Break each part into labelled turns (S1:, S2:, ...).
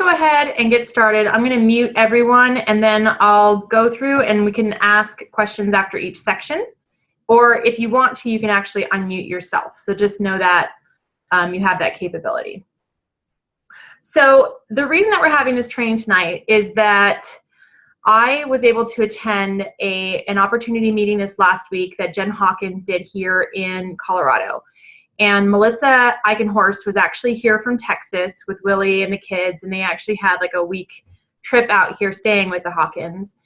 S1: go ahead and get started. I'm going to mute everyone, and then I'll go through and we can ask questions after each section. Or if you want to, you can actually unmute yourself. So just know that you have that capability. So the reason that we're having this training tonight is that I was able to attend an opportunity meeting this last week that Jen Hawkins did here in Colorado. And Melissa Eichenhorst was actually here from Texas with Willie and the kids, and they actually had like a week trip out here staying with the Hawkins.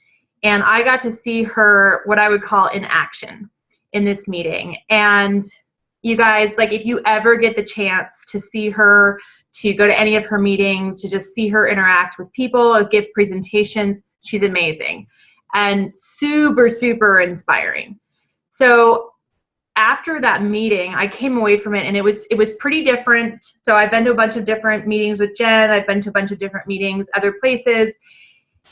S1: And I got to see her, what I would call in action in this meeting. And you guys, like if you ever get the chance to see her, to go to any of her meetings, to just see her interact with people, give presentations, she's amazing and super, super inspiring. So after that meeting, I came away from it and it was pretty different. So I've been to a bunch of different meetings with Jen. I've been to a bunch of different meetings, other places,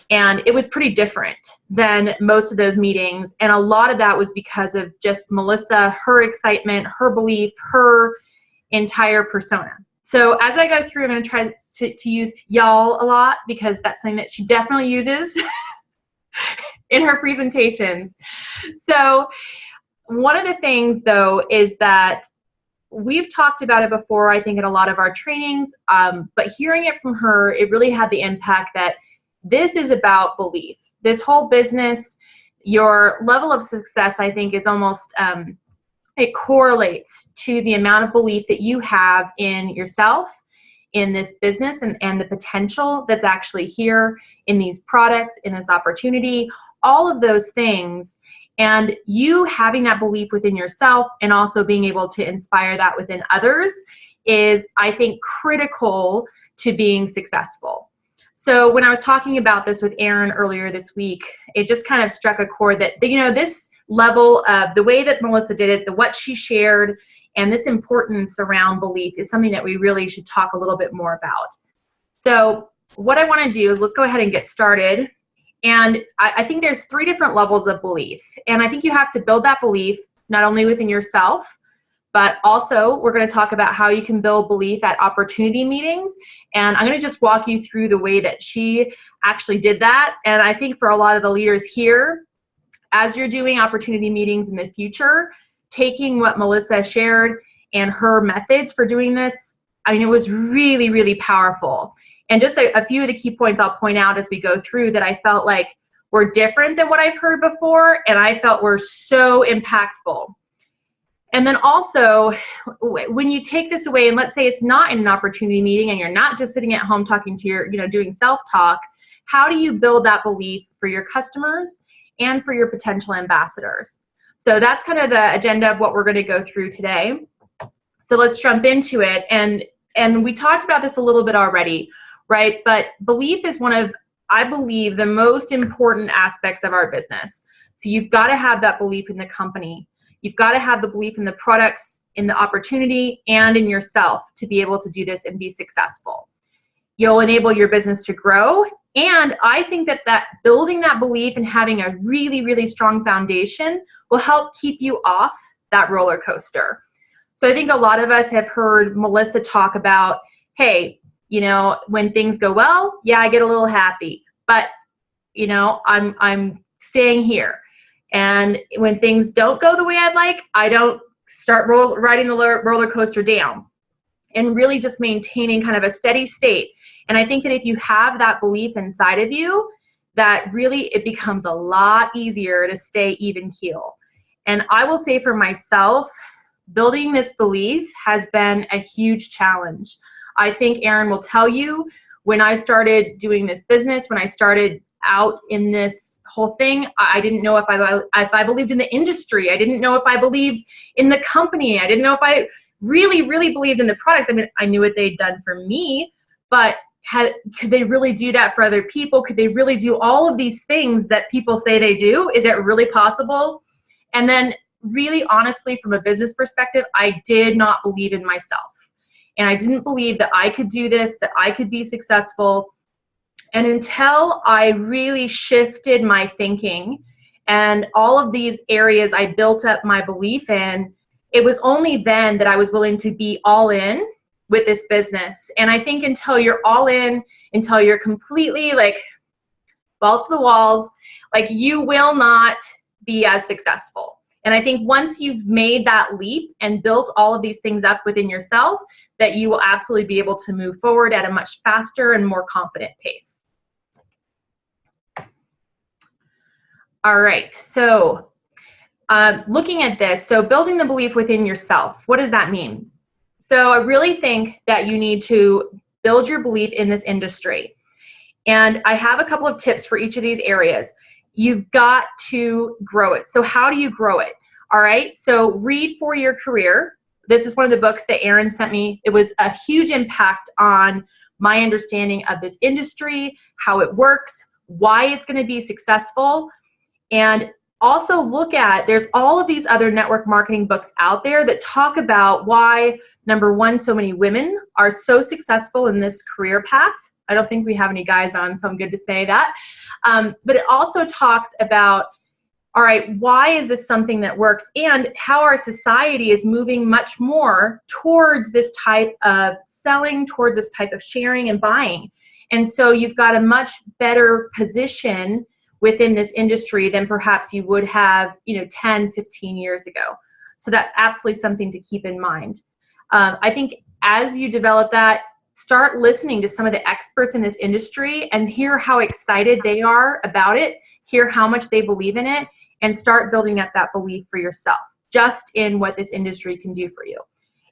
S1: and it was pretty different than most of those meetings. And a lot of that was because of just Melissa, her excitement, her belief, her entire persona. So as I go through, I'm going to try to use y'all a lot because that's something that she definitely uses in her presentations. So one of the things, though, is that we've talked about it before, I think, in a lot of our trainings, but hearing it from her, it really had the impact that this is about belief. This whole business, your level of success, I think, is almost, it correlates to the amount of belief that you have in yourself, in this business, and the potential that's actually here in these products, in this opportunity, all of those things. And you having that belief within yourself and also being able to inspire that within others is, I think, critical to being successful. So when I was talking about this with Aaron earlier this week, it just kind of struck a chord that, you know, this level of the way that Melissa did it, what she shared, and this importance around belief is something that we really should talk a little bit more about. So what I want to do is let's go ahead and get started. And I think there's 3 different levels of belief. And I think you have to build that belief not only within yourself, but also we're going to talk about how you can build belief at opportunity meetings. And I'm going to just walk you through the way that she actually did that. And I think for a lot of the leaders here, as you're doing opportunity meetings in the future, taking what Melissa shared and her methods for doing this, I mean, it was really, really powerful. And just a few of the key points I'll point out as we go through that I felt like were different than what I've heard before, and I felt were so impactful. And then also, when you take this away, and let's say it's not in an opportunity meeting and you're not just sitting at home talking to your, doing self-talk, how do you build that belief for your customers and for your potential ambassadors? So that's kind of the agenda of what we're going to go through today. So let's jump into it. And we talked about this a little bit already, right? But belief is one of, I believe, the most important aspects of our business. So you've got to have that belief in the company. You've got to have the belief in the products, in the opportunity, and in yourself to be able to do this and be successful. You'll enable your business to grow. And I think that building that belief and having a really, really strong foundation will help keep you off that roller coaster. So I think a lot of us have heard Melissa talk about, hey, when things go well, yeah, I get a little happy, but I'm staying here. And when things don't go the way I'd like, I don't start riding the roller coaster down, and really just maintaining kind of a steady state. And I think that if you have that belief inside of you, that really it becomes a lot easier to stay even keel. And I will say for myself, building this belief has been a huge challenge. I think Aaron will tell you, when I started doing this business, when I started out in this whole thing, I didn't know if I believed in the industry. I didn't know if I believed in the company. I didn't know if I really, really believed in the products. I mean, I knew what they'd done for me, but could they really do that for other people? Could they really do all of these things that people say they do? Is it really possible? And then really honestly, from a business perspective, I did not believe in myself. And I didn't believe that I could do this, that I could be successful. And until I really shifted my thinking and all of these areas I built up my belief in, it was only then that I was willing to be all in with this business. And I think until you're all in, until you're completely like balls to the walls, like you will not be as successful. And I think once you've made that leap and built all of these things up within yourself, that you will absolutely be able to move forward at a much faster and more confident pace. All right, so looking at this, so building the belief within yourself, what does that mean? So I really think that you need to build your belief in this industry. And I have a couple of tips for each of these areas. You've got to grow it. So how do you grow it? All right, so read For Your Career. This is one of the books that Aaron sent me. It was a huge impact on my understanding of this industry, how it works, why it's going to be successful. And also look at, there's all of these other network marketing books out there that talk about why, number one, so many women are so successful in this career path. I don't think we have any guys on, so I'm good to say that. But it also talks about, all right, why is this something that works, and how our society is moving much more towards this type of selling, towards this type of sharing and buying. And so you've got a much better position within this industry than perhaps you would have, 10, 15 years ago. So that's absolutely something to keep in mind. I think as you develop that, start listening to some of the experts in this industry and hear how excited they are about it, hear how much they believe in it, and start building up that belief for yourself, just in what this industry can do for you.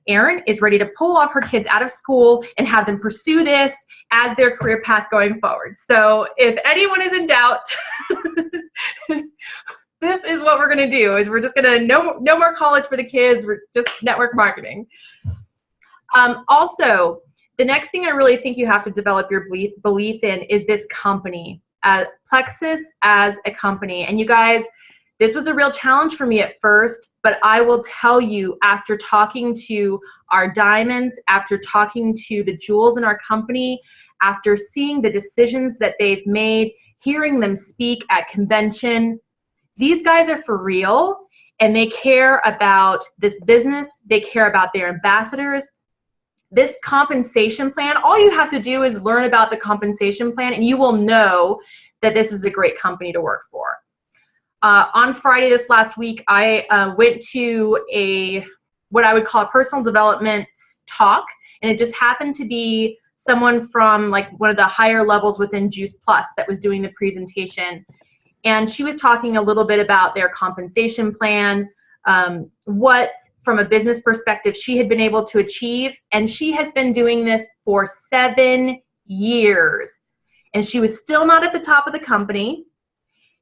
S1: Erin is ready to pull off her kids out of school and have them pursue this as their career path going forward. So if anyone is in doubt, this is what we're going to do, is we're just going to, no more college for the kids. We're just network marketing. Also, the next thing I really think you have to develop your belief in is this company, Plexus as a company. And you guys, this was a real challenge for me at first, but I will tell you, after talking to our diamonds, after talking to the jewels in our company, after seeing the decisions that they've made, hearing them speak at convention, these guys are for real, and they care about this business. They care about their ambassadors. This compensation plan, all you have to do is learn about the compensation plan, and you will know that this is a great company to work for. On Friday this last week, I went to what I would call a personal development talk, and it just happened to be someone from like one of the higher levels within Juice Plus that was doing the presentation. And she was talking a little bit about their compensation plan, what from a business perspective she had been able to achieve. And she has been doing this for 7 years. And she was still not at the top of the company.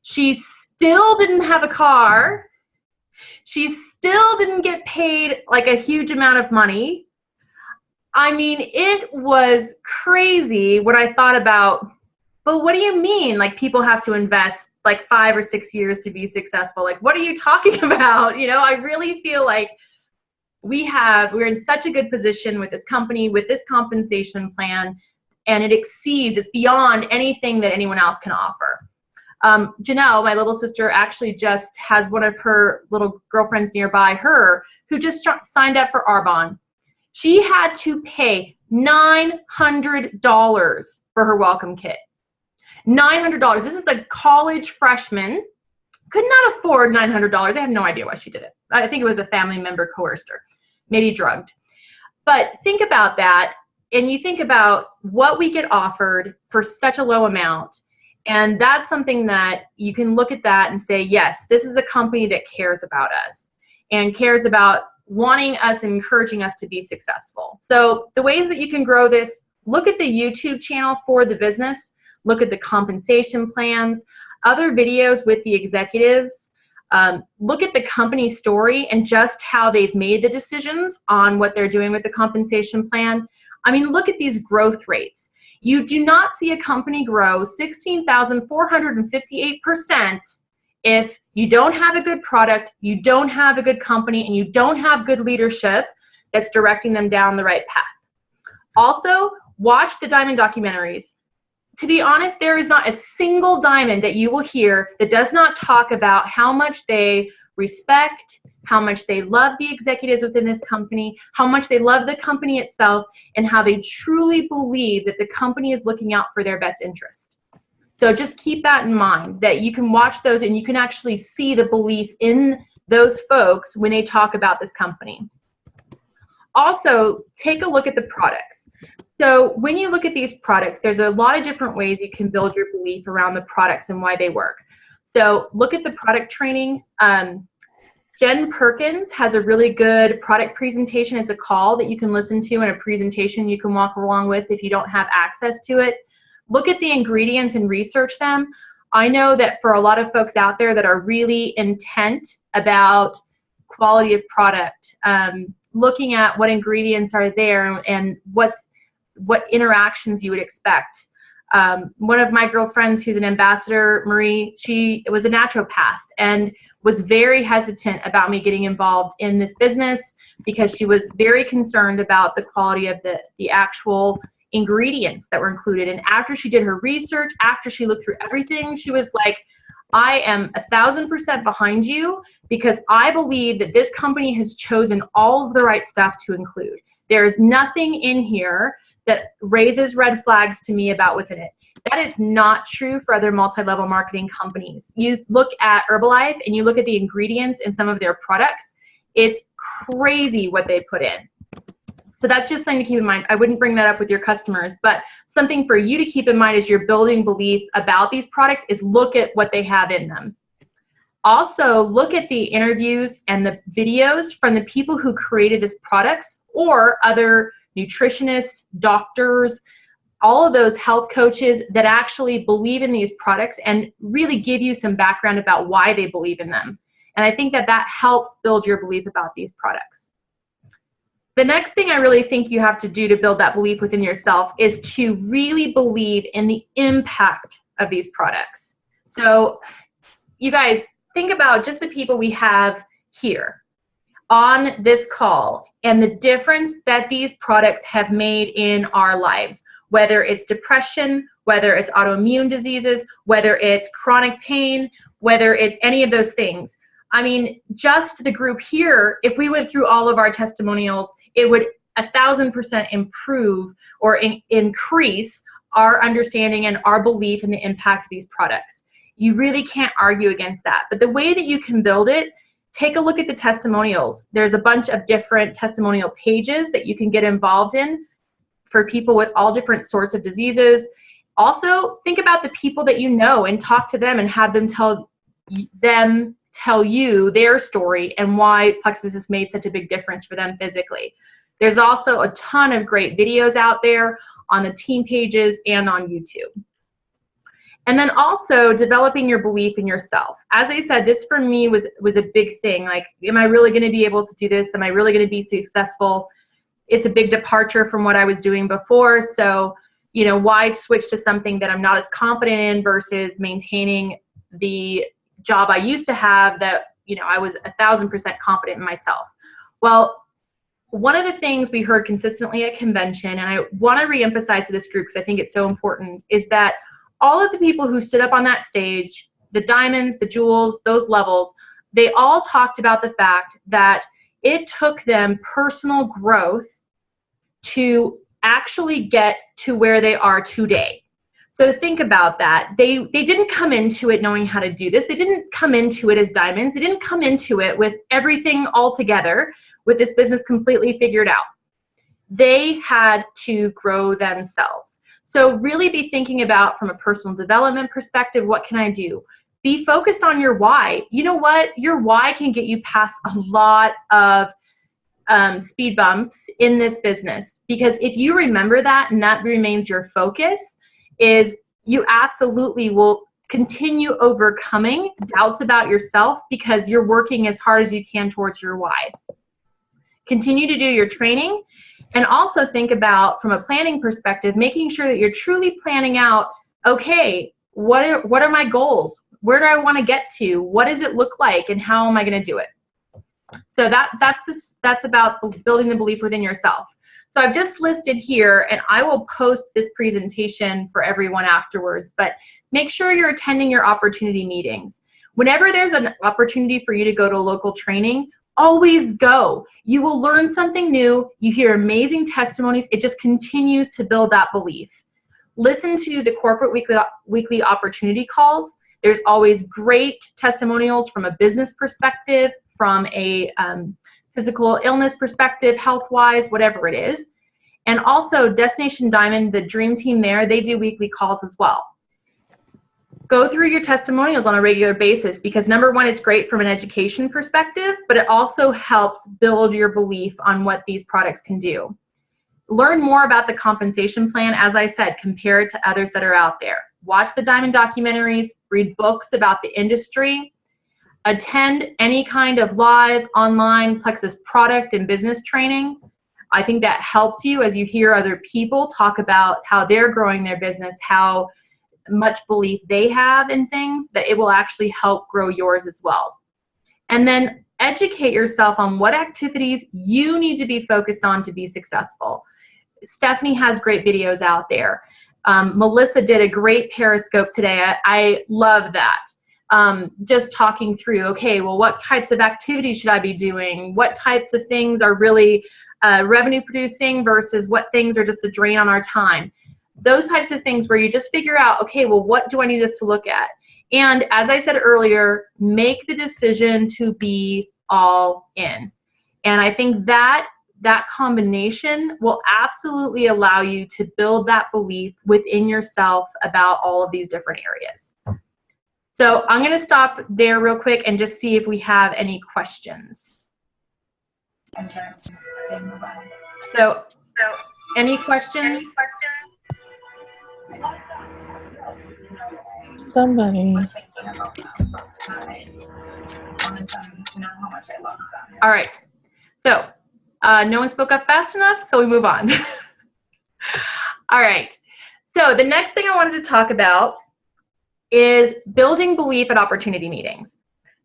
S1: She still didn't have a car. She still didn't get paid like a huge amount of money. I mean, it was crazy when I thought about, but what do you mean? Like, people have to invest like 5 or 6 years to be successful. Like, what are you talking about? I really feel like we're in such a good position with this company, with this compensation plan, and it's beyond anything that anyone else can offer. Janelle, my little sister, actually just has one of her little girlfriends nearby her who just signed up for Arbonne. She had to pay $900 for her welcome kit. $900. This is a college freshman. Could not afford $900. I have no idea why she did it. I think it was a family member coerced her, maybe drugged. But think about that, and you think about what we get offered for such a low amount. And that's something that you can look at that and say, yes, this is a company that cares about us and cares about wanting us and encouraging us to be successful. So the ways that you can grow this, look at the YouTube channel for the business, look at the compensation plans, other videos with the executives, look at the company story and just how they've made the decisions on what they're doing with the compensation plan. I mean, look at these growth rates. You do not see a company grow 16,458% if you don't have a good product, you don't have a good company, and you don't have good leadership that's directing them down the right path. Also, watch the diamond documentaries. To be honest, there is not a single diamond that you will hear that does not talk about how much they respect, how much they love the executives within this company, how much they love the company itself, and how they truly believe that the company is looking out for their best interest. So just keep that in mind, that you can watch those and you can actually see the belief in those folks when they talk about this company. Also, take a look at the products. So when you look at these products, there's a lot of different ways you can build your belief around the products and why they work. So look at the product training. Jen Perkins has a really good product presentation. It's a call that you can listen to and a presentation you can walk along with if you don't have access to it. Look at the ingredients and research them. I know that for a lot of folks out there that are really intent about quality of product, looking at what ingredients are there and what interactions you would expect. One of my girlfriends who's an ambassador, Marie, she was a naturopath and was very hesitant about me getting involved in this business because she was very concerned about the quality of the actual ingredients that were included. And after she did her research, after she looked through everything, she was like, I am 1,000% behind you because I believe that this company has chosen all of the right stuff to include. There is nothing in here that raises red flags to me about what's in it. That is not true for other multi-level marketing companies. You look at Herbalife and you look at the ingredients in some of their products, it's crazy what they put in. So that's just something to keep in mind. I wouldn't bring that up with your customers, but something for you to keep in mind as you're building belief about these products is look at what they have in them. Also, look at the interviews and the videos from the people who created these products or other nutritionists, doctors, all of those health coaches that actually believe in these products and really give you some background about why they believe in them. And I think that that helps build your belief about these products. The next thing I really think you have to do to build that belief within yourself is to really believe in the impact of these products. So you guys, think about just the people we have here on this call and the difference that these products have made in our lives, whether it's depression, whether it's autoimmune diseases, whether it's chronic pain, whether it's any of those things. I mean, just the group here, if we went through all of our testimonials, it would 1,000% improve or increase our understanding and our belief in the impact of these products. You really can't argue against that. But the way that you can build it, take a look at the testimonials. There's a bunch of different testimonial pages that you can get involved in for people with all different sorts of diseases. Also, think about the people that you know and talk to them and have them tell you their story and why Plexus has made such a big difference for them physically. There's also a ton of great videos out there on the team pages and on YouTube. And then also developing your belief in yourself. As I said, this for me was a big thing. Like, am I really going to be able to do this? Am I really going to be successful? It's a big departure from what I was doing before. So, you know, why switch to something that I'm not as confident in versus maintaining the job I used to have that, you know, I was 1,000% confident in myself. Well, one of the things we heard consistently at convention, and I want to reemphasize to this group because I think it's so important, is that all of the people who stood up on that stage, the diamonds, the jewels, those levels, they all talked about the fact that it took them personal growth to actually get to where they are today. So think about that. They didn't come into it knowing how to do this. They didn't come into it as diamonds. They didn't come into it with everything all together, with this business completely figured out. They had to grow themselves. So really be thinking about, from a personal development perspective, what can I do? Be focused on your why. You know what? Your why can get you past a lot of speed bumps in this business. Because if you remember that and that remains your focus, is you absolutely will continue overcoming doubts about yourself because you're working as hard as you can towards your why. Continue to do your training. And also think about, from a planning perspective, making sure that you're truly planning out, okay, what are my goals? Where do I want to get to? What does it look like? And how am I going to do it? So that's about building the belief within yourself. So I've just listed here, and I will post this presentation for everyone afterwards, but make sure you're attending your opportunity meetings. Whenever there's an opportunity for you to go to a local training, always go. You will learn something new. You hear amazing testimonies. It just continues to build that belief. Listen to the corporate weekly opportunity calls. There's always great testimonials from a business perspective, from a physical illness perspective, health-wise, whatever it is. And also Destination Diamond, the dream team there, they do weekly calls as well. Go through your testimonials on a regular basis because number one, it's great from an education perspective, but it also helps build your belief on what these products can do. Learn more about the compensation plan. As I said, compare it to others that are out there. Watch the Diamond documentaries, read books about the industry, attend any kind of live, online Plexus product and business training. I think that helps you as you hear other people talk about how they're growing their business, how much belief they have in things, that it will actually help grow yours as well. And then educate yourself on what activities you need to be focused on to be successful. Stephanie has great videos out there. Melissa did a great Periscope today. I love that. Just talking through, okay, well, what types of activities should I be doing? What types of things are really revenue producing versus what things are just a drain on our time? Those types of things where you just figure out, okay, well, what do I need us to look at? And as I said earlier, make the decision to be all in. And I think that combination will absolutely allow you to build that belief within yourself about all of these different areas. So I'm going to stop there real quick and just see if we have any questions. So any questions?
S2: Somebody.
S1: All right. So no one spoke up fast enough, so we move on. All right. So the next thing I wanted to talk about is building belief at opportunity meetings.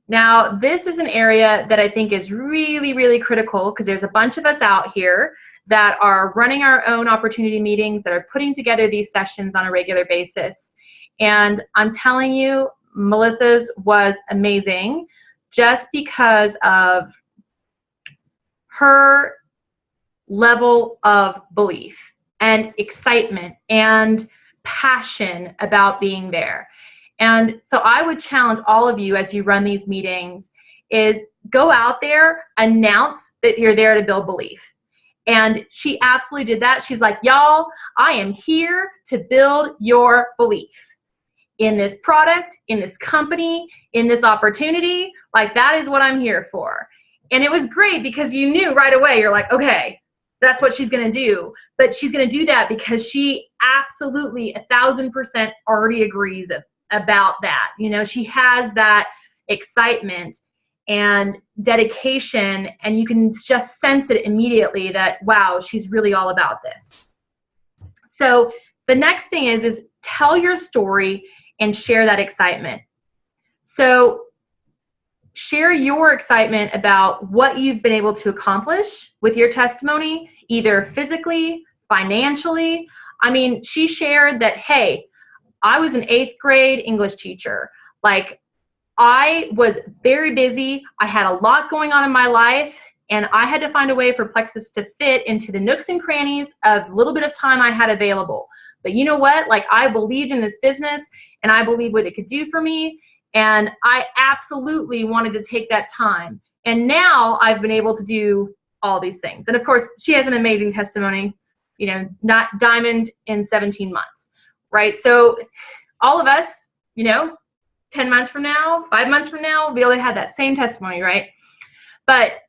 S1: Now, this is an area that I think is really, really critical because there's a bunch of us out here that are running our own opportunity meetings, that are putting together these sessions on a regular basis. And I'm telling you, Melissa's was amazing just because of her level of belief and excitement and passion about being there. And so I would challenge all of you as you run these meetings is go out there, announce that you're there to build belief. And she absolutely did that. She's like, y'all, I am here to build your belief in this product, in this company, in this opportunity. Like, that is what I'm here for. And it was great because you knew right away, you're like, okay, that's what she's going to do. But she's going to do that because she absolutely 1,000% already agrees about that. You know, she has that excitement and dedication, and you can just sense it immediately that, wow, she's really all about this. So the next thing is tell your story and share that excitement. So share your excitement about what you've been able to accomplish with your testimony, either physically, financially. I mean, she shared that, hey, I was an 8th grade English teacher. Like, I was very busy. I had a lot going on in my life, and I had to find a way for Plexus to fit into the nooks and crannies of little bit of time I had available. But you know what? Like, I believed in this business, and I believed what it could do for me, and I absolutely wanted to take that time. And now I've been able to do all these things. And of course, she has an amazing testimony, you know, not diamond in 17 months, right? So all of us, you know, 10 months from now, 5 months from now, we'll be able to have that same testimony, right? But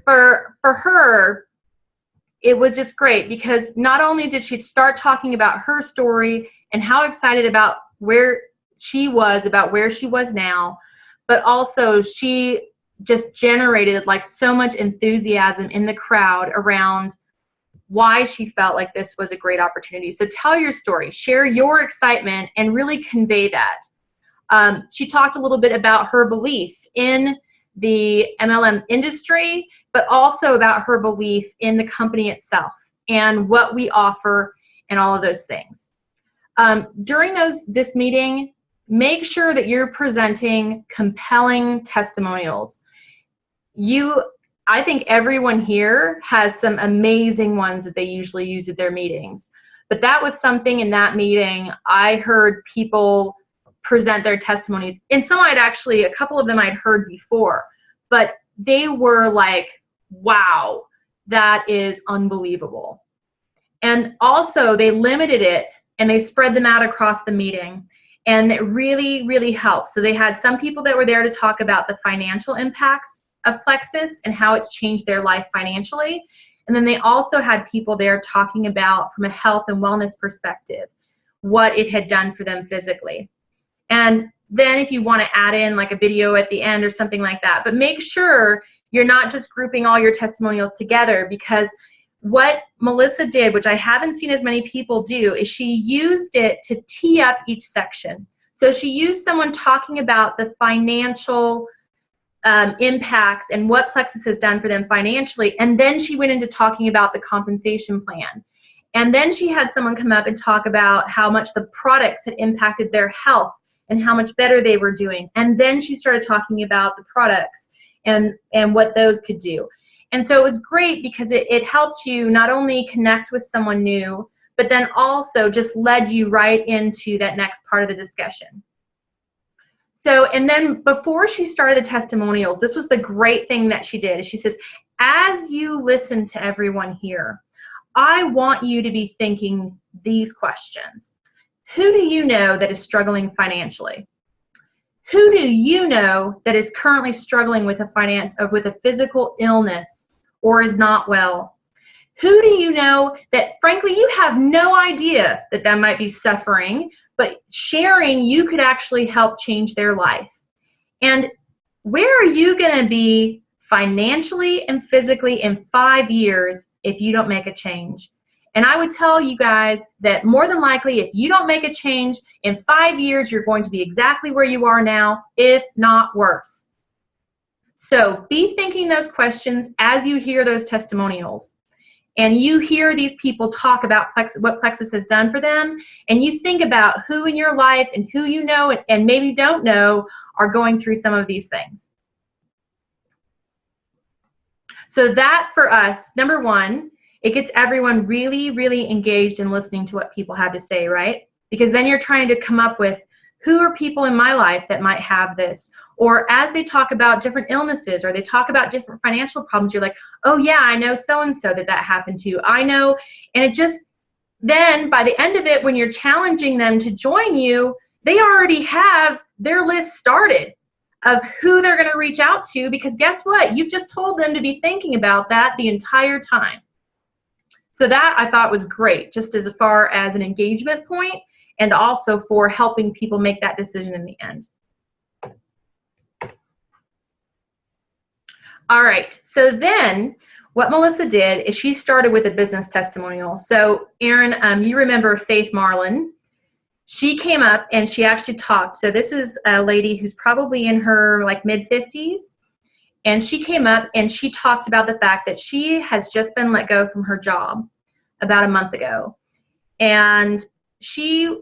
S1: for her, it was just great because not only did she start talking about her story and how excited about where she was, about where she was now, but also she just generated like so much enthusiasm in the crowd around why she felt like this was a great opportunity. So tell your story, share your excitement, and really convey that. She talked a little bit about her belief in the MLM industry, but also about her belief in the company itself and what we offer and all of those things. During this meeting, make sure that you're presenting compelling testimonials. I think everyone here has some amazing ones that they usually use at their meetings. But that was something in that meeting, I heard people present their testimonies. And some a couple of them I'd heard before, but they were like, wow, that is unbelievable. And also they limited it and they spread them out across the meeting. And it really, really helped. So they had some people that were there to talk about the financial impacts of Plexus and how it's changed their life financially. And then they also had people there talking about, from a health and wellness perspective, what it had done for them physically. And then if you want to add in like a video at the end or something like that, but make sure you're not just grouping all your testimonials together, because what Melissa did, which I haven't seen as many people do, is she used it to tee up each section. So she used someone talking about the financial impacts and what Plexus has done for them financially, and then she went into talking about the compensation plan. And then she had someone come up and talk about how much the products had impacted their health and how much better they were doing. And then she started talking about the products and what those could do. And so it was great because it helped you not only connect with someone new, but then also just led you right into that next part of the discussion. So, and then before she started the testimonials, this was the great thing that she did. She says, as you listen to everyone here, I want you to be thinking these questions. Who do you know that is struggling financially? Who do you know that is currently struggling with a physical illness or is not well? Who do you know that, frankly, you have no idea that might be suffering, but sharing, you could actually help change their life? And where are you going to be financially and physically in 5 years if you don't make a change? And I would tell you guys that more than likely, if you don't make a change, in 5 years, you're going to be exactly where you are now, if not worse. So be thinking those questions as you hear those testimonials. And you hear these people talk about what Plexus has done for them, and you think about who in your life and who you know and maybe don't know are going through some of these things. So that, for us, number one, it gets everyone really, really engaged in listening to what people have to say, right? Because then you're trying to come up with, who are people in my life that might have this? Or as they talk about different illnesses or they talk about different financial problems, you're like, oh yeah, I know so-and-so that happened to. I know. And it just, then by the end of it, when you're challenging them to join you, they already have their list started of who they're going to reach out to, because guess what? You've just told them to be thinking about that the entire time. So that I thought was great, just as far as an engagement point and also for helping people make that decision in the end. All right, so then what Melissa did is she started with a business testimonial. So Erin, you remember Faith Marlin. She came up and she actually talked. So this is a lady who's probably in her like mid-50s. And she came up and she talked about the fact that she has just been let go from her job about a month ago. And she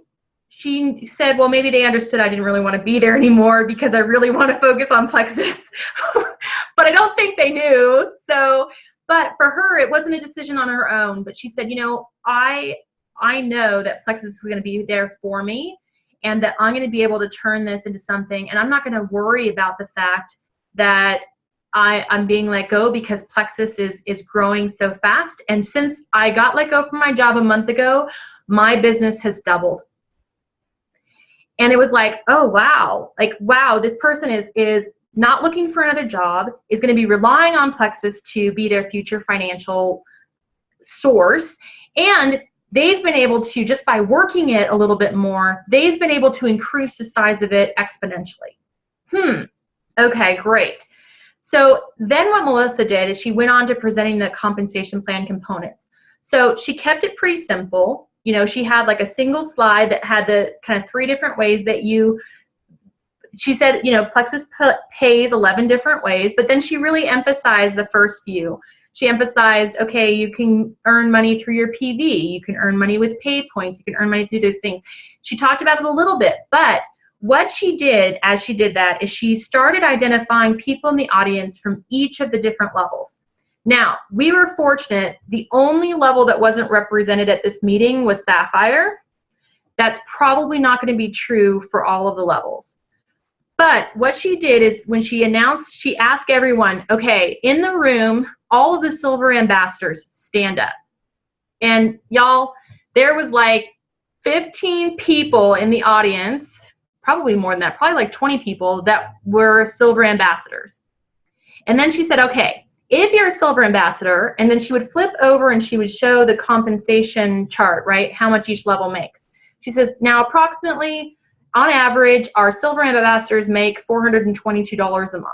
S1: said, well, maybe they understood I didn't really want to be there anymore because I really want to focus on Plexus. But I don't think they knew. So, but for her, it wasn't a decision on her own. But she said, you know, I know that Plexus is going to be there for me and that I'm going to be able to turn this into something. And I'm not going to worry about the fact that I'm being let go because Plexus is growing so fast. And since I got let go from my job a month ago, my business has doubled. And it was like, oh, wow. Like, wow, this person is not looking for another job, is going to be relying on Plexus to be their future financial source. And they've been able to, just by working it a little bit more, they've been able to increase the size of it exponentially. Okay, great. So then what Melissa did is she went on to presenting the compensation plan components. So she kept it pretty simple. You know, she had like a single slide that had the kind of 3 different ways that she said, you know, Plexus pays 11 different ways, but then she really emphasized the first few. She emphasized, okay, you can earn money through your PV, you can earn money with pay points, you can earn money through those things. She talked about it a little bit, but what she did as she did that is she started identifying people in the audience from each of the different levels. Now, we were fortunate. The only level that wasn't represented at this meeting was Sapphire. That's probably not going to be true for all of the levels. But what she did is when she announced, she asked everyone, okay, in the room, all of the silver ambassadors, stand up. And y'all, there was like 15 people in the audience, probably more than that, probably like 20 people that were silver ambassadors. And then she said, okay, if you're a silver ambassador, and then she would flip over and she would show the compensation chart, right? How much each level makes. She says, now approximately, on average, our silver ambassadors make $422 a month.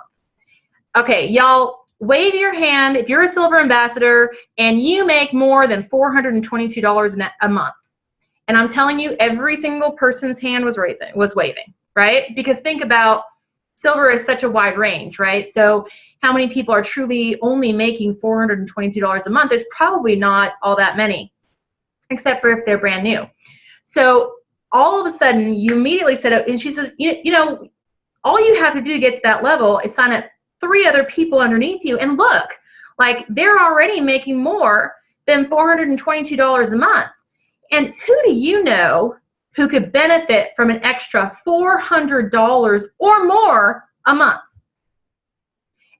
S1: Okay, y'all, wave your hand if you're a silver ambassador and you make more than $422 a month. And I'm telling you, every single person's hand was waving, right? Because think about, silver is such a wide range, right? So how many people are truly only making $422 a month? There's probably not all that many, except for if they're brand new. So all of a sudden, you immediately set up, and she says, you know, all you have to do to get to that level is sign up 3 other people underneath you, and look, like they're already making more than $422 a month. And who do you know who could benefit from an extra $400 or more a month?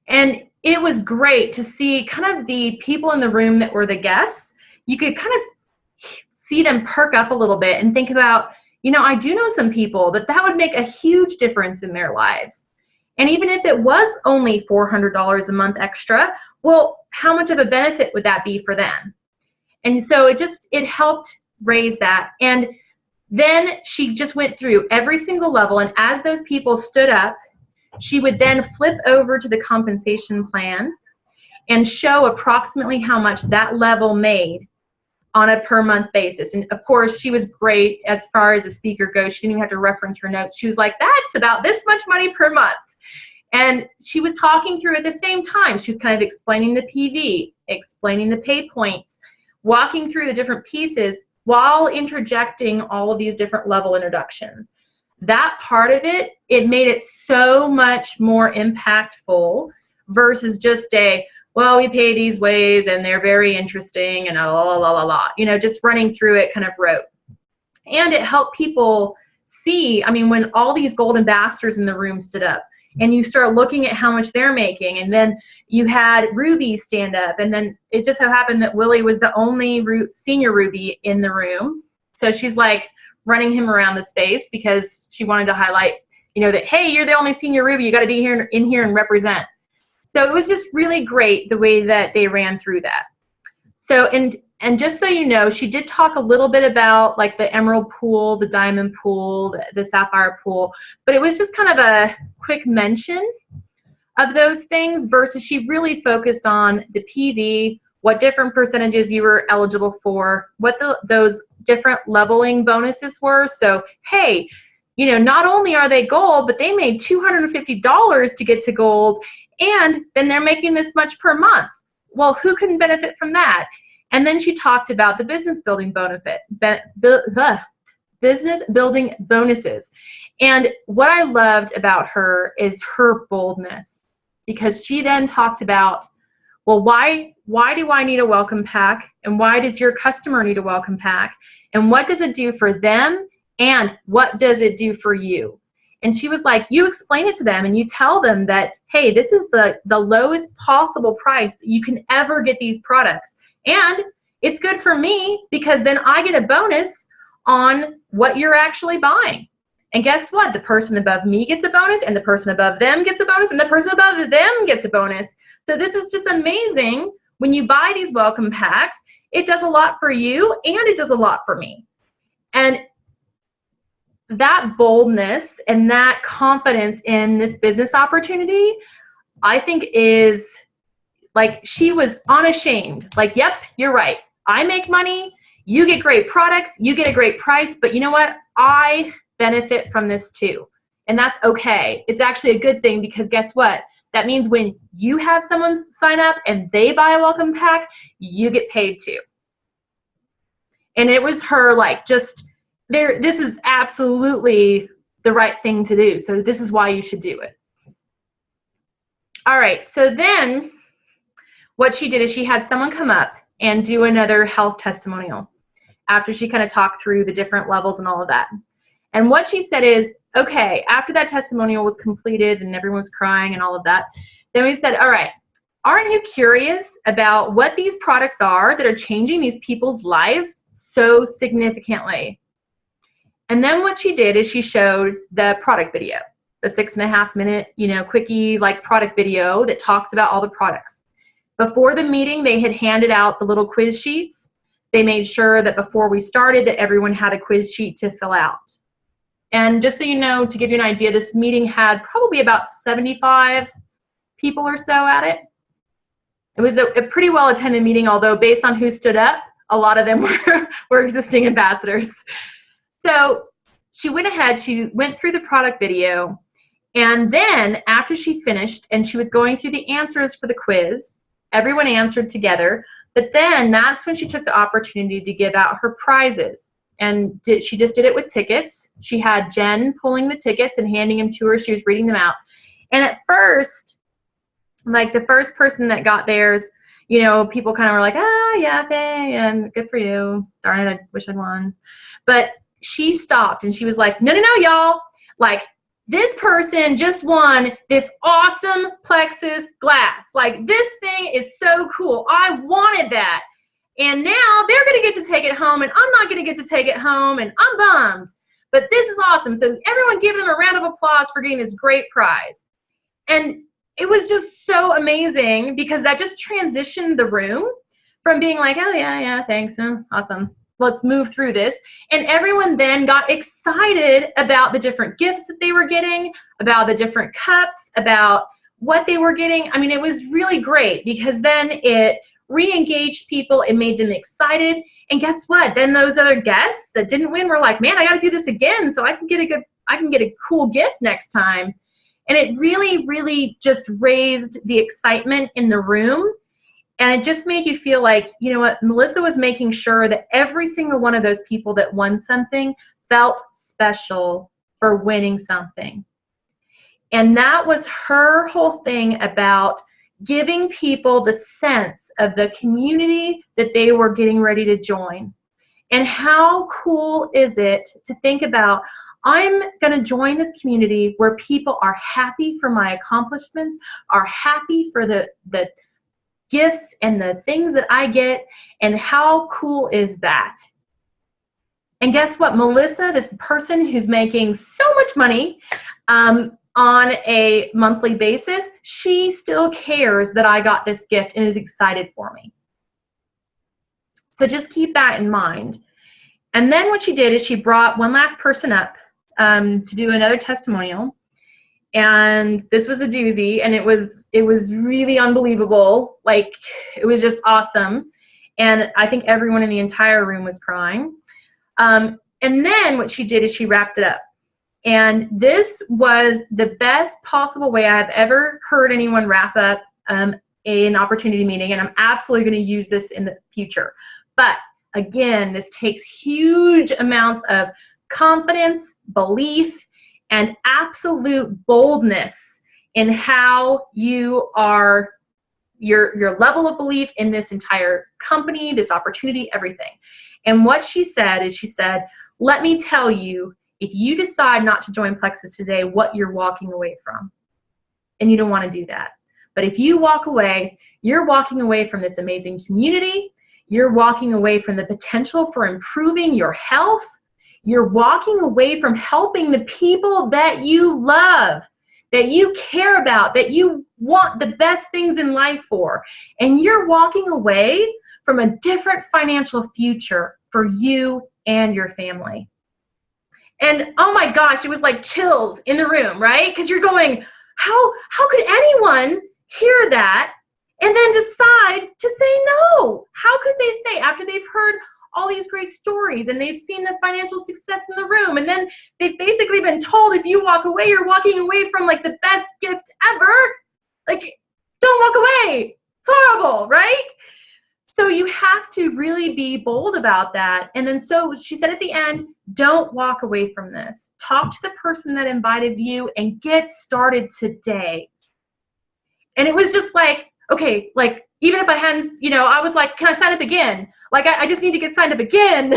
S1: And it was great to see kind of the people in the room that were the guests. You could kind of see them perk up a little bit and think about, you know, I do know some people that would make a huge difference in their lives. And even if it was only $400 a month extra, well, how much of a benefit would that be for them? And so it helped raise that. And then she just went through every single level, and as those people stood up, she would then flip over to the compensation plan and show approximately how much that level made on a per month basis. And of course, she was great as far as a speaker goes. She didn't even have to reference her notes. She was like, that's about this much money per month. And she was talking through at the same time. She was kind of explaining the PV, explaining the pay points, walking through the different pieces while interjecting all of these different level introductions. That part of it, it made it so much more impactful versus just well, we pay these ways and they're very interesting and you know, just running through it kind of rote. And it helped people see, I mean, when all these gold ambassadors in the room stood up and you start looking at how much they're making, and then you had Ruby stand up, and then it just so happened that Willie was the only senior Ruby in the room. So she's like running him around the space because she wanted to highlight, you know, that, hey, you're the only senior Ruby, you got to be in here and represent. So it was just really great the way that they ran through that. So, and just so you know, she did talk a little bit about like the emerald pool, the diamond pool, the sapphire pool, but it was just kind of a quick mention of those things versus she really focused on the PV, what different percentages you were eligible for, what those different leveling bonuses were. So, hey, you know, not only are they gold, but they made $250 to get to gold, and then they're making this much per month. Well, who couldn't benefit from that? And then she talked about the business building business building bonuses. And what I loved about her is her boldness, because she then talked about, well, why do I need a welcome pack? And why does your customer need a welcome pack? And what does it do for them? And what does it do for you? And she was like, you explain it to them and you tell them that, hey, this is the lowest possible price that you can ever get these products. And it's good for me because then I get a bonus on what you're actually buying. And guess what? The person above me gets a bonus, and the person above them gets a bonus, and the person above them gets a bonus. So this is just amazing. When you buy these welcome packs, it does a lot for you and it does a lot for me. And that boldness and that confidence in this business opportunity, I think is like, she was unashamed. Like, yep, you're right. I make money. You get great products. You get a great price. But you know what? I benefit from this too. And that's okay. It's actually a good thing, because guess what? That means when you have someone sign up and they buy a welcome pack, you get paid too. And it was her like, just there, this is absolutely the right thing to do. So this is why you should do it. All right, so then what she did is she had someone come up and do another health testimonial after she kind of talked through the different levels and all of that. And what she said is, okay, after that testimonial was completed and everyone was crying and all of that, then we said, all right, aren't you curious about what these products are that are changing these people's lives so significantly? And then what she did is she showed the product video, the 6.5 minute, quickie like product video that talks about all the products. Before the meeting, they had handed out the little quiz sheets. They made sure that before we started that everyone had a quiz sheet to fill out. And just so you know, to give you an idea, this meeting had probably about 75 people or so at it. It was a pretty well-attended meeting, although based on who stood up, a lot of them were existing ambassadors. So she went ahead, she went through the product video, and then after she finished and she was going through the answers for the quiz, everyone answered together, but then that's when she took the opportunity to give out her prizes. And she just did it with tickets. She had Jen pulling the tickets and handing them to her. She was reading them out. And at first, like the first person that got theirs, people kind of were like, yeah, and good for you. Darn it, I wish I'd won. But she stopped and she was like, no, y'all. Like, this person just won this awesome Plexus glass. Like, this thing is so cool. I wanted that. And now they're going to get to take it home, and I'm not going to get to take it home, and I'm bummed. But this is awesome. So everyone give them a round of applause for getting this great prize. And it was just so amazing because that just transitioned the room from being like, oh, yeah, thanks. Oh, awesome. Let's move through this. And everyone then got excited about the different gifts that they were getting, about the different cups, about what they were getting. I mean, it was really great because then it re-engaged people. It made them excited. And guess what? Then those other guests that didn't win were like, man, I got to do this again so I can get a cool gift next time. And it really, really just raised the excitement in the room. And it just made you feel like, you know what, Melissa was making sure that every single one of those people that won something felt special for winning something. And that was her whole thing about giving people the sense of the community that they were getting ready to join. And how cool is it to think about, I'm going to join this community where people are happy for my accomplishments, are happy for the gifts and the things that I get, and how cool is that? And guess what? Melissa, this person who's making so much money on a monthly basis, she still cares that I got this gift and is excited for me. So just keep that in mind. And then what she did is she brought one last person up to do another testimonial. And this was a doozy, and it was really unbelievable. Like, it was just awesome. And I think everyone in the entire room was crying. And then what she did is she wrapped it up. And this was the best possible way I've ever heard anyone wrap up an opportunity meeting, and I'm absolutely going to use this in the future. But again, this takes huge amounts of confidence, belief, and absolute boldness in how you are, your level of belief in this entire company, this opportunity, everything. And what she said is, she said, let me tell you, if you decide not to join Plexus today, what you're walking away from. And you don't want to do that. But if you walk away, you're walking away from this amazing community. You're walking away from the potential for improving your health. You're walking away from helping the people that you love, that you care about, that you want the best things in life for. And you're walking away from a different financial future for you and your family. And oh my gosh, it was like chills in the room, right? Because you're going, how could anyone hear that and then decide to say no? How could they say, after they've heard all these great stories and they've seen the financial success in the room, and then they've basically been told, if you walk away, you're walking away from like the best gift ever. Like, don't walk away. It's horrible, right? So you have to really be bold about that. And then so she said at the end, don't walk away from this. Talk to the person that invited you and get started today. And it was just like, okay, like even if I hadn't, you know, I was like, can I sign up again? Like I just need to get signed up again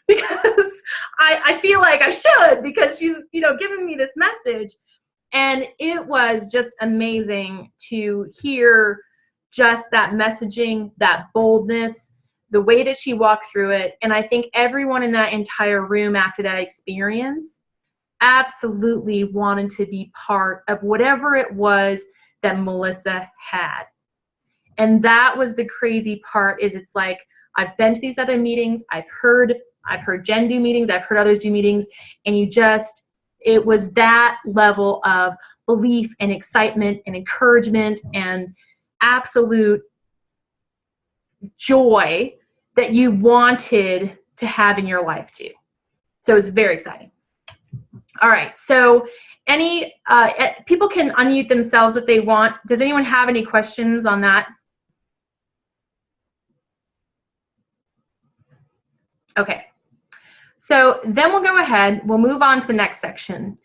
S1: because I feel like I should, because she's, you know, giving me this message. And it was just amazing to hear just that messaging, that boldness, the way that she walked through it. And I think everyone in that entire room after that experience absolutely wanted to be part of whatever it was that Melissa had. And that was the crazy part, is it's like, I've been to these other meetings, I've heard Jen do meetings, I've heard others do meetings, and it was that level of belief and excitement and encouragement and absolute joy that you wanted to have in your life too. So it was very exciting. All right, so people can unmute themselves if they want. Does anyone have any questions on that? Okay, so then we'll go ahead, we'll move on to the next section.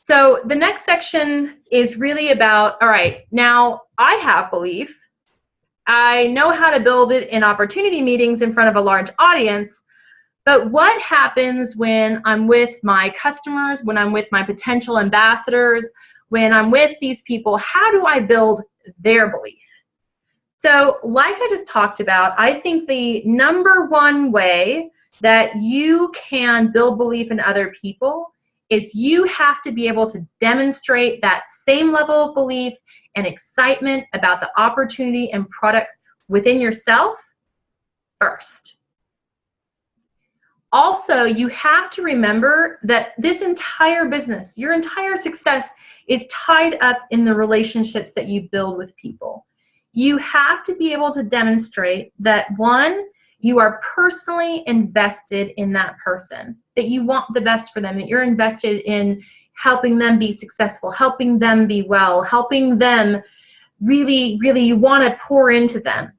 S1: So the next section is really about, all right, now I have belief. I know how to build it in opportunity meetings in front of a large audience, but what happens when I'm with my customers, when I'm with my potential ambassadors, when I'm with these people? How do I build their belief? So like I just talked about, I think the number one way that you can build belief in other people is you have to be able to demonstrate that same level of belief and excitement about the opportunity and products within yourself first. Also, you have to remember that this entire business, your entire success, is tied up in the relationships that you build with people. You have to be able to demonstrate that, one, you are personally invested in that person, that you want the best for them, that you're invested in helping them be successful, helping them be well, helping them really, really, you want to pour into them.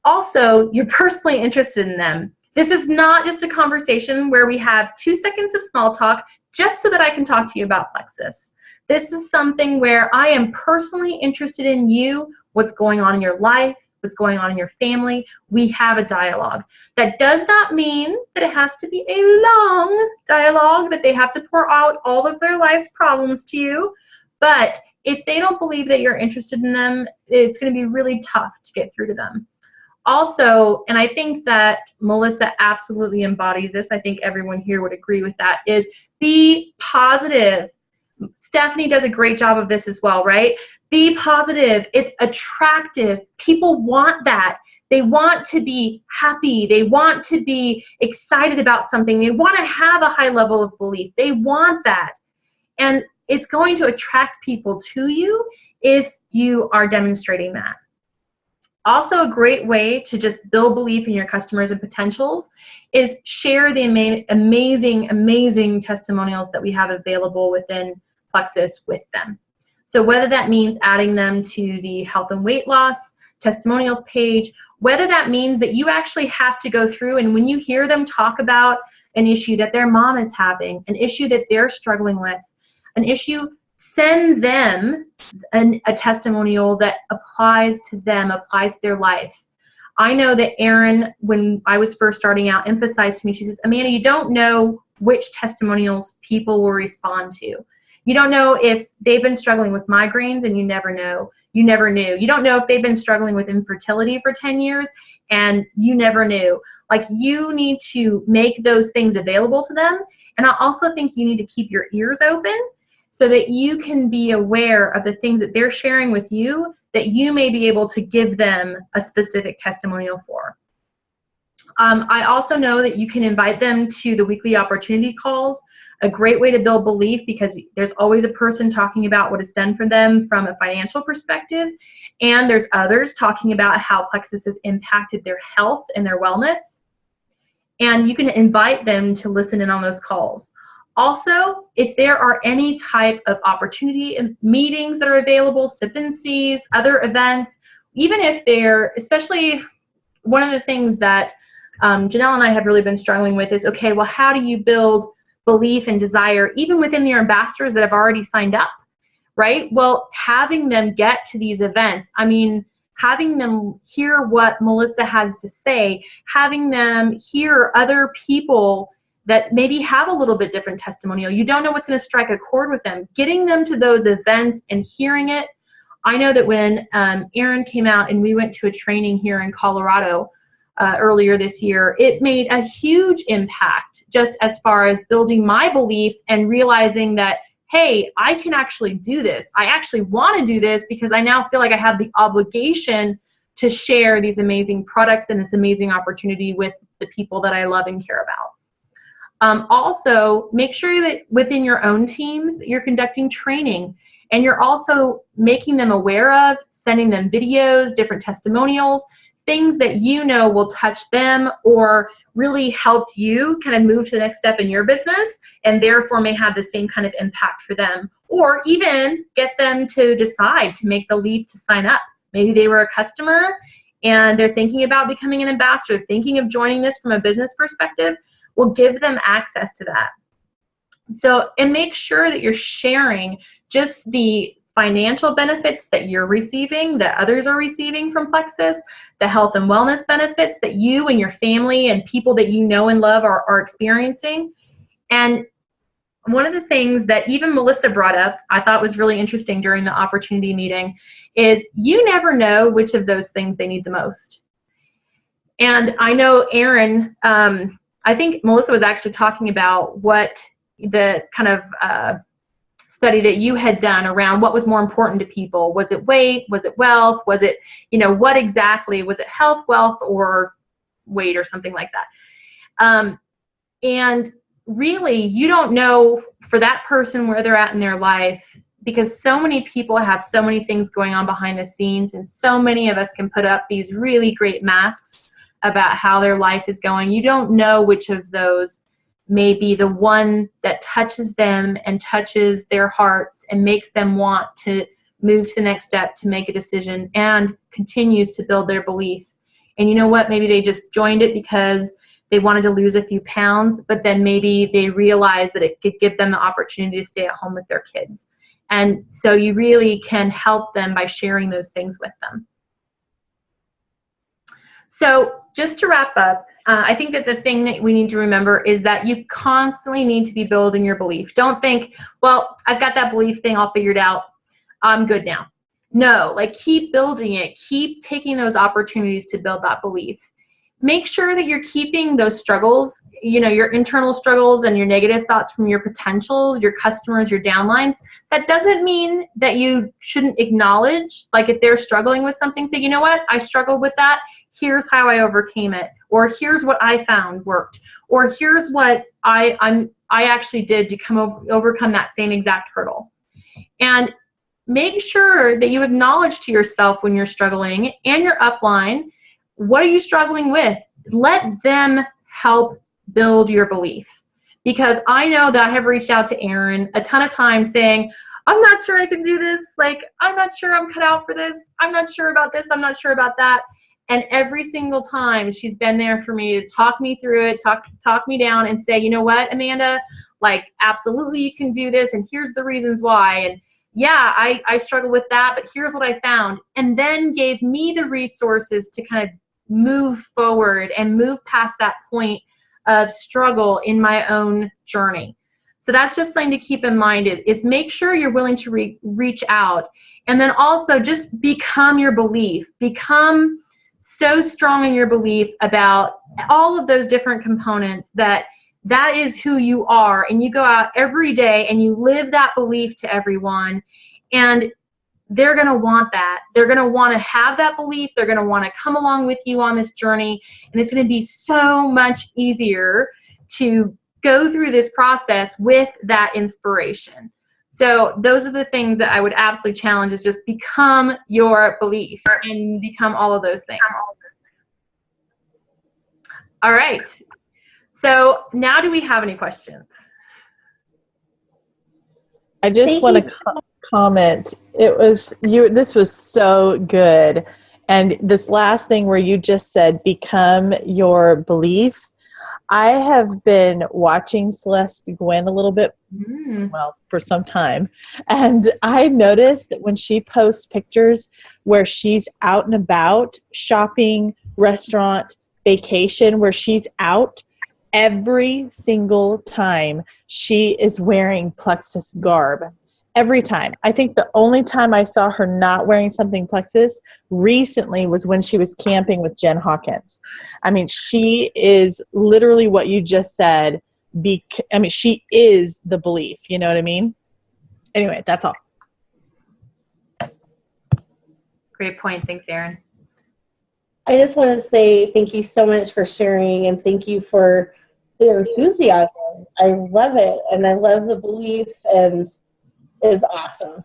S1: Also, you're personally interested in them. This is not just a conversation where we have 2 seconds of small talk just so that I can talk to you about Plexus. This is something where I am personally interested in you, what's going on in your life, what's going on in your family. We have a dialogue. That does not mean that it has to be a long dialogue, that they have to pour out all of their life's problems to you. But if they don't believe that you're interested in them, it's going to be really tough to get through to them. Also, and I think that Melissa absolutely embodies this, I think everyone here would agree with that, is be positive. Stephanie does a great job of this as well, right? Be positive. It's attractive. People want that. They want to be happy. They want to be excited about something. They want to have a high level of belief. They want that. And it's going to attract people to you if you are demonstrating that. Also, a great way to just build belief in your customers and potentials is share the amazing, amazing testimonials that we have available within Plexus with them. So whether that means adding them to the health and weight loss testimonials page, whether that means that you actually have to go through and when you hear them talk about an issue that their mom is having, an issue that they're struggling with, an issue, send them a testimonial that applies to them, applies to their life. I know that Erin, when I was first starting out, emphasized to me, she says, Amanda, you don't know which testimonials people will respond to. You don't know if they've been struggling with migraines and you never know. You never knew. You don't know if they've been struggling with infertility for 10 years and you never knew. Like, you need to make those things available to them. And I also think you need to keep your ears open so that you can be aware of the things that they're sharing with you that you may be able to give them a specific testimonial for. I also know that you can invite them to the weekly opportunity calls, a great way to build belief because there's always a person talking about what it's done for them from a financial perspective, and there's others talking about how Plexus has impacted their health and their wellness, and you can invite them to listen in on those calls. Also, if there are any type of opportunity meetings that are available, sip and sees, other events, even if they're, especially one of the things that Janelle and I have really been struggling with is, okay, well, how do you build belief and desire even within your ambassadors that have already signed up, right? Well, having them get to these events, I mean, having them hear what Melissa has to say, having them hear other people that maybe have a little bit different testimonial. You don't know what's going to strike a chord with them. Getting them to those events and hearing it. I know that when Aaron came out and we went to a training here in Colorado earlier this year, it made a huge impact just as far as building my belief and realizing that, hey, I can actually do this. I actually want to do this because I now feel like I have the obligation to share these amazing products and this amazing opportunity with the people that I love and care about. Also, make sure that within your own teams that you're conducting training and you're also making them aware of, sending them videos, different testimonials, things that you know will touch them or really help you kind of move to the next step in your business and therefore may have the same kind of impact for them, or even get them to decide to make the leap to sign up. Maybe they were a customer and they're thinking about becoming an ambassador, thinking of joining this from a business perspective. We'll give them access to that. So, and make sure that you're sharing just the financial benefits that you're receiving, that others are receiving from Plexus, the health and wellness benefits that you and your family and people that you know and love are experiencing. And one of the things that even Melissa brought up, I thought was really interesting during the opportunity meeting, is you never know which of those things they need the most. And I know Aaron, I think Melissa was actually talking about what the kind of study that you had done around what was more important to people. Was it weight? Was it wealth? Was it, what exactly? Was it health, wealth, or weight or something like that? And really, you don't know for that person where they're at in their life, because so many people have so many things going on behind the scenes, and so many of us can put up these really great masks about how their life is going. You don't know which of those may be the one that touches them and touches their hearts and makes them want to move to the next step, to make a decision, and continues to build their belief. And you know what? Maybe they just joined it because they wanted to lose a few pounds, but then maybe they realized that it could give them the opportunity to stay at home with their kids. And so you really can help them by sharing those things with them. So just to wrap up, I think that the thing that we need to remember is that you constantly need to be building your belief. Don't think, well, I've got that belief thing all figured out. I'm good now. No, like keep building it. Keep taking those opportunities to build that belief. Make sure that you're keeping those struggles, your internal struggles and your negative thoughts from your potentials, your customers, your downlines. That doesn't mean that you shouldn't acknowledge, like if they're struggling with something, say, you know what, I struggled with that. Here's how I overcame it, or here's what I found worked, or here's what I actually did to overcome that same exact hurdle. And make sure that you acknowledge to yourself when you're struggling and your upline, what are you struggling with? Let them help build your belief. Because I know that I have reached out to Erin a ton of times saying, I'm not sure I can do this. Like, I'm not sure I'm cut out for this. I'm not sure about this. I'm not sure about that. And every single time she's been there for me to talk me through it, talk me down and say, you know what, Amanda, like, absolutely you can do this. And here's the reasons why. And yeah, I struggle with that, but here's what I found. And then gave me the resources to kind of move forward and move past that point of struggle in my own journey. So that's just something to keep in mind is make sure you're willing to reach out. And then also just become your belief. Become so strong in your belief about all of those different components that is who you are. And you go out every day and you live that belief to everyone. And they're going to want that. They're going to want to have that belief. They're going to want to come along with you on this journey. And it's going to be so much easier to go through this process with that inspiration. So those are the things that I would absolutely challenge, is just become your belief and become all of those things. All right. So now do we have any questions?
S2: I just want to comment. This was so good. And this last thing where you just said, become your belief. I have been watching Celeste Gwynn a little bit, well, for some time. And I noticed that when she posts pictures where she's out and about, shopping, restaurant, vacation, where she's out, every single time she is wearing Plexus garb. Every time. I think the only time I saw her not wearing something Plexus recently was when she was camping with Jen Hawkins. I mean, she is literally what you just said. She is the belief. You know what I mean? Anyway, that's all.
S1: Great point. Thanks, Erin.
S3: I just want to say thank you so much for sharing, and thank you for the enthusiasm. I love it, and I love the belief, and it's awesome.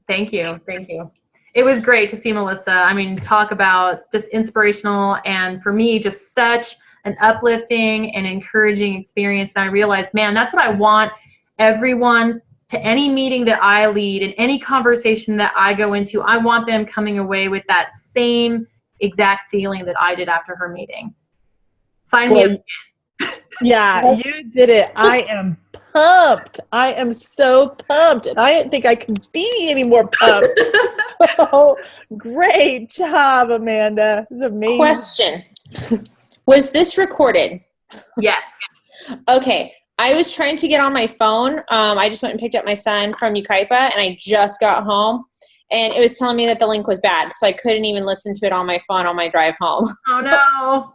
S1: Thank you. Thank you. It was great to see Melissa. I mean, talk about just inspirational, and for me, just such an uplifting and encouraging experience. And I realized, man, that's what I want everyone to any meeting that I lead and any conversation that I go into. I want them coming away with that same exact feeling that I did after her meeting. Sign me up.
S2: Yeah, you did it. I am pumped. I am so pumped. And I didn't think I could be any more pumped. So great job, Amanda. It was amazing.
S4: Question. Was this recorded?
S1: Yes.
S4: Okay. I was trying to get on my phone. I just went and picked up my son from Ukaipa, and I just got home. And it was telling me that the link was bad, so I couldn't even listen to it on my phone on my drive home.
S1: Oh, no.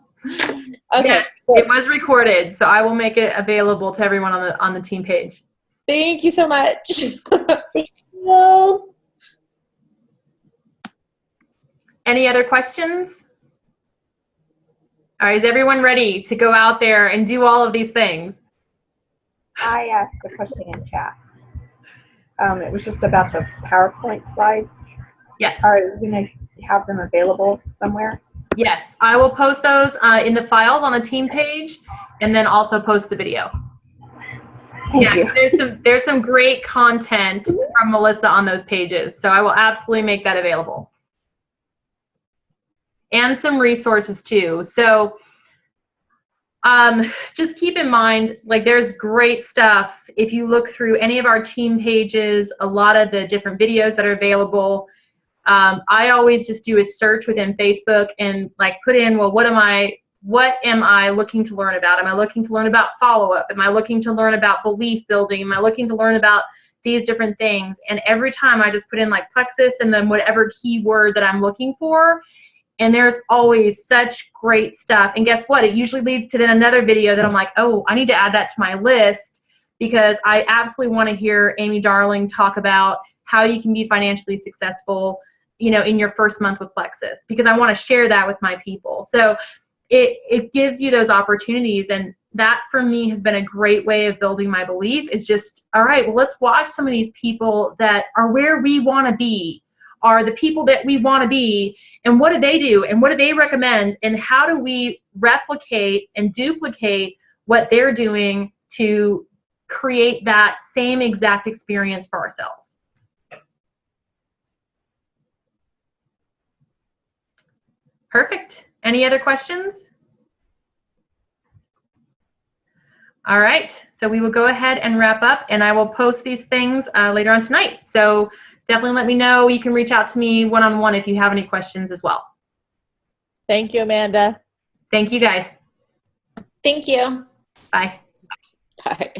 S4: Okay.
S1: Yes, it was recorded, so I will make it available to everyone on the team page.
S4: Thank you so much.
S3: Thank you.
S1: Any other questions? All right, is everyone ready to go out there and do all of these things?
S5: I asked a question in chat. It was just about the PowerPoint slides.
S1: Yes.
S5: Are you going to have them available somewhere?
S1: Yes, I will post those in the files on the team page, and then also post the video.
S5: Thank you.
S1: There's some great content from Melissa on those pages, so I will absolutely make that available. And some resources too. So just keep in mind, like, there's great stuff. If you look through any of our team pages, a lot of the different videos that are available, I always just do a search within Facebook and like put in, well, what am I looking to learn about? Am I looking to learn about follow-up? Am I looking to learn about belief building? Am I looking to learn about these different things? And every time I just put in like Plexus and then whatever keyword that I'm looking for, and there's always such great stuff. And guess what? It usually leads to then another video that I'm like, oh, I need to add that to my list, because I absolutely want to hear Amy Darling talk about how you can be financially successful, you know, in your first month with Plexus, because I want to share that with my people. So it gives you those opportunities. And that for me has been a great way of building my belief, is just, all right, well, let's watch some of these people that are where we want to be, are the people that we want to be, and what do they do, and what do they recommend, and how do we replicate and duplicate what they're doing to create that same exact experience for ourselves. Perfect. Any other questions? All right, so we will go ahead and wrap up, and I will post these things later on tonight. So definitely let me know. You can reach out to me one-on-one if you have any questions as well.
S2: Thank you, Amanda.
S1: Thank you, guys.
S4: Thank you.
S1: Bye.
S4: Bye.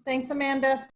S6: Thanks, Amanda.